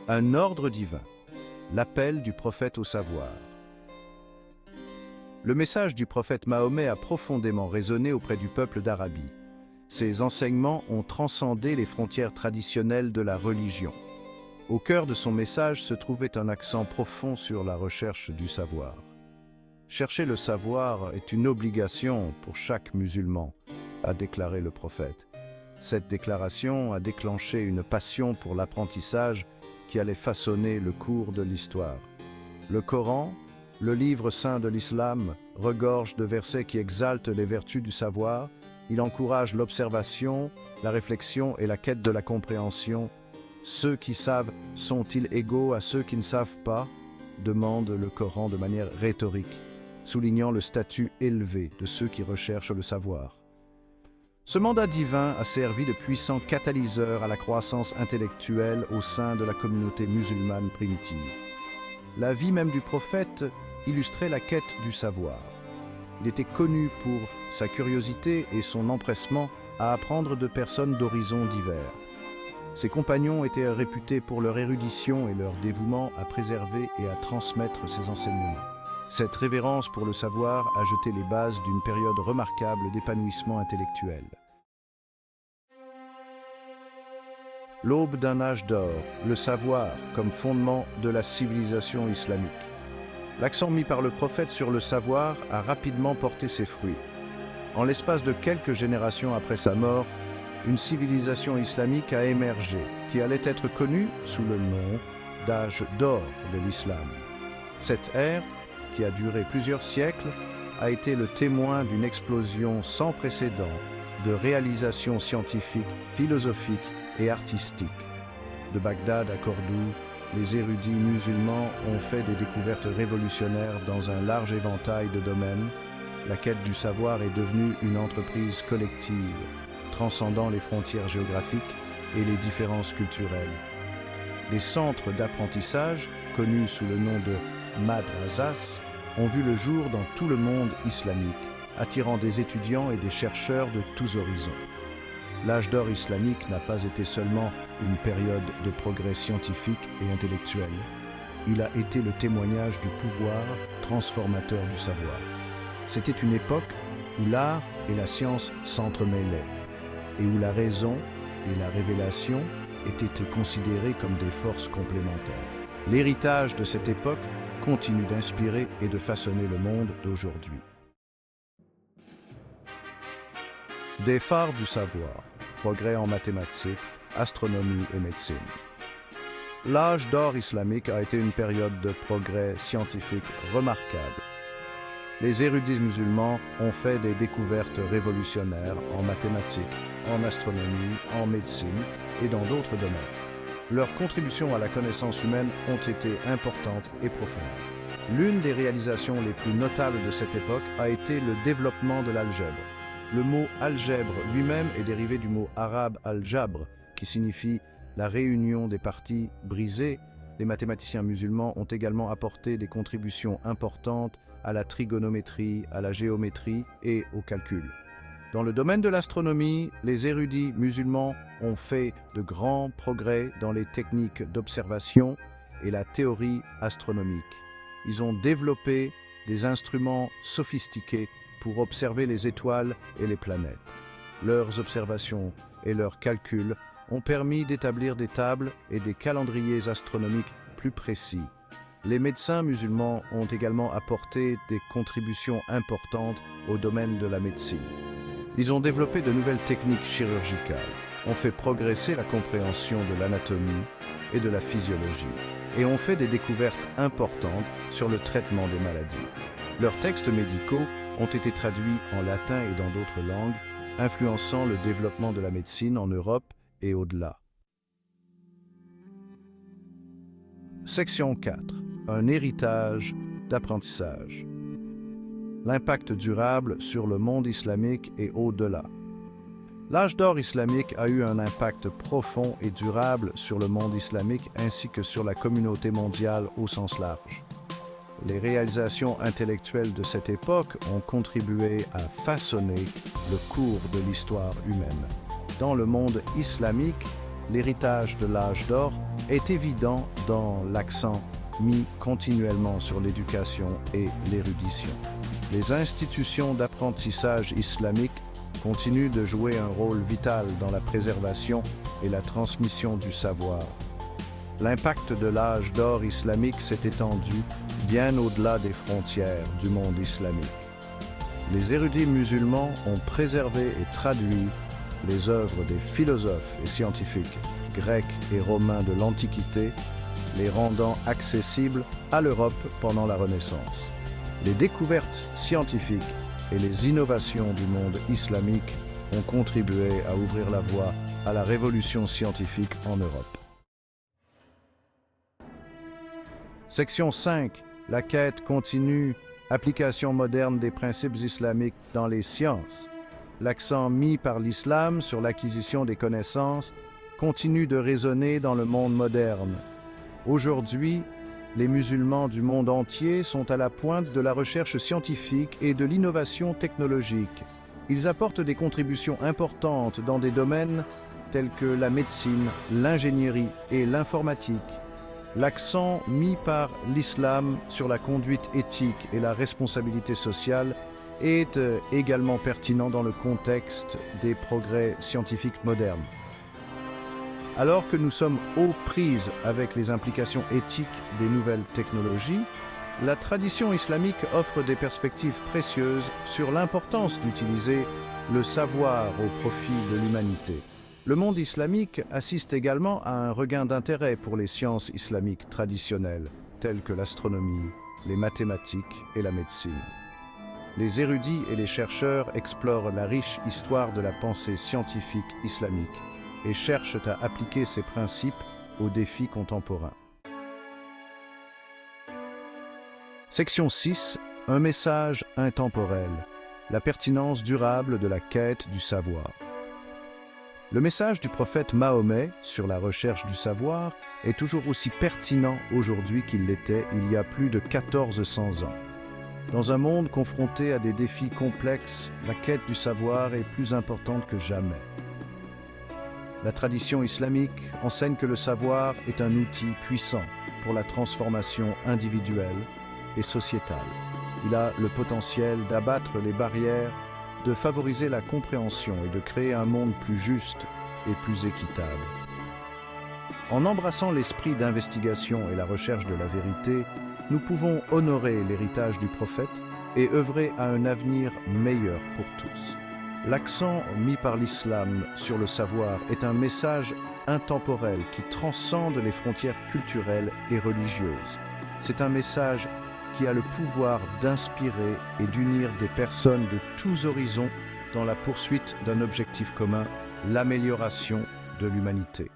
Un ordre divin, l'appel du prophète au savoir. Le message du prophète Mahomet a profondément résonné auprès du peuple d'Arabie. Ses enseignements ont transcendé les frontières traditionnelles de la religion. Au cœur de son message se trouvait un accent profond sur la recherche du savoir. Chercher le savoir est une obligation pour chaque musulman, a déclaré le prophète. Cette déclaration a déclenché une passion pour l'apprentissage qui allait façonner le cours de l'histoire. Le Coran, le livre saint de l'islam, regorge de versets qui exaltent les vertus du savoir. Il encourage l'observation, la réflexion et la quête de la compréhension. Ceux qui savent sont-ils égaux à ceux qui ne savent pas? Demande le Coran de manière rhétorique, soulignant le statut élevé de ceux qui recherchent le savoir. Ce mandat divin a servi de puissant catalyseur à la croissance intellectuelle au sein de la communauté musulmane primitive. La vie même du prophète illustrait la quête du savoir. Il était connu pour sa curiosité et son empressement à apprendre de personnes d'horizons divers. Ses compagnons étaient réputés pour leur érudition et leur dévouement à préserver et à transmettre ses enseignements. Cette révérence pour le savoir a jeté les bases d'une période remarquable d'épanouissement intellectuel. L'aube d'un âge d'or, le savoir comme fondement de la civilisation islamique. L'accent mis par le prophète sur le savoir a rapidement porté ses fruits. En l'espace de quelques générations après sa mort, une civilisation islamique a émergé, qui allait être connue sous le nom d'âge d'or de l'islam. Cette ère, qui a duré plusieurs siècles, a été le témoin d'une explosion sans précédent de réalisations scientifiques, philosophiques et artistiques. De Bagdad à Cordoue, les érudits musulmans ont fait des découvertes révolutionnaires dans un large éventail de domaines. La quête du savoir est devenue une entreprise collective, transcendant les frontières géographiques et les différences culturelles. Les centres d'apprentissage, connus sous le nom de madrasas, ont vu le jour dans tout le monde islamique, attirant des étudiants et des chercheurs de tous horizons. L'âge d'or islamique n'a pas été seulement une période de progrès scientifique et intellectuel. Il a été le témoignage du pouvoir transformateur du savoir. C'était une époque où l'art et la science s'entremêlaient et où la raison et la révélation étaient considérées comme des forces complémentaires. L'héritage de cette époque continue d'inspirer et de façonner le monde d'aujourd'hui. Des phares du savoir, progrès en mathématiques, astronomie et médecine. L'âge d'or islamique a été une période de progrès scientifique remarquable. Les érudits musulmans ont fait des découvertes révolutionnaires en mathématiques, en astronomie, en médecine et dans d'autres domaines. Leurs contributions à la connaissance humaine ont été importantes et profondes. L'une des réalisations les plus notables de cette époque a été le développement de l'algèbre. Le mot algèbre lui-même est dérivé du mot arabe al-jabr, qui signifie la réunion des parties brisées. Les mathématiciens musulmans ont également apporté des contributions importantes à la trigonométrie, à la géométrie et au calcul. Dans le domaine de l'astronomie, les érudits musulmans ont fait de grands progrès dans les techniques d'observation et la théorie astronomique. Ils ont développé des instruments sophistiqués pour observer les étoiles et les planètes. Leurs observations et leurs calculs ont permis d'établir des tables et des calendriers astronomiques plus précis. Les médecins musulmans ont également apporté des contributions importantes au domaine de la médecine. Ils ont développé de nouvelles techniques chirurgicales, ont fait progresser la compréhension de l'anatomie et de la physiologie, et ont fait des découvertes importantes sur le traitement des maladies. Leurs textes médicaux ont été traduits en latin et dans d'autres langues, influençant le développement de la médecine en Europe et au-delà. Section 4. Un héritage d'apprentissage. L'impact durable sur le monde islamique et au-delà. L'âge d'or islamique a eu un impact profond et durable sur le monde islamique ainsi que sur la communauté mondiale au sens large. Les réalisations intellectuelles de cette époque ont contribué à façonner le cours de l'histoire humaine. Dans le monde islamique, l'héritage de l'âge d'or est évident dans l'accent mis continuellement sur l'éducation et l'érudition. Les institutions d'apprentissage islamique continuent de jouer un rôle vital dans la préservation et la transmission du savoir. L'impact de l'âge d'or islamique s'est étendu bien au-delà des frontières du monde islamique. Les érudits musulmans ont préservé et traduit les œuvres des philosophes et scientifiques grecs et romains de l'Antiquité, les rendant accessibles à l'Europe pendant la Renaissance. Les découvertes scientifiques et les innovations du monde islamique ont contribué à ouvrir la voie à la révolution scientifique en Europe. Section 5. La quête continue. Application moderne des principes islamiques dans les sciences. L'accent mis par l'islam sur l'acquisition des connaissances continue de résonner dans le monde moderne. Aujourd'hui, les musulmans du monde entier sont à la pointe de la recherche scientifique et de l'innovation technologique. Ils apportent des contributions importantes dans des domaines tels que la médecine, l'ingénierie et l'informatique. L'accent mis par l'islam sur la conduite éthique et la responsabilité sociale est également pertinent dans le contexte des progrès scientifiques modernes. Alors que nous sommes aux prises avec les implications éthiques des nouvelles technologies, la tradition islamique offre des perspectives précieuses sur l'importance d'utiliser le savoir au profit de l'humanité. Le monde islamique assiste également à un regain d'intérêt pour les sciences islamiques traditionnelles, telles que l'astronomie, les mathématiques et la médecine. Les érudits et les chercheurs explorent la riche histoire de la pensée scientifique islamique et cherchent à appliquer ces principes aux défis contemporains. Section 6. Un message intemporel. La pertinence durable de la quête du savoir. Le message du prophète Mahomet sur la recherche du savoir est toujours aussi pertinent aujourd'hui qu'il l'était il y a plus de 1400 ans. Dans un monde confronté à des défis complexes, la quête du savoir est plus importante que jamais. La tradition islamique enseigne que le savoir est un outil puissant pour la transformation individuelle et sociétale. Il a le potentiel d'abattre les barrières, de favoriser la compréhension et de créer un monde plus juste et plus équitable. En embrassant l'esprit d'investigation et la recherche de la vérité, nous pouvons honorer l'héritage du prophète et œuvrer à un avenir meilleur pour tous. L'accent mis par l'islam sur le savoir est un message intemporel qui transcende les frontières culturelles et religieuses. C'est un message qui a le pouvoir d'inspirer et d'unir des personnes de tous horizons dans la poursuite d'un objectif commun, l'amélioration de l'humanité.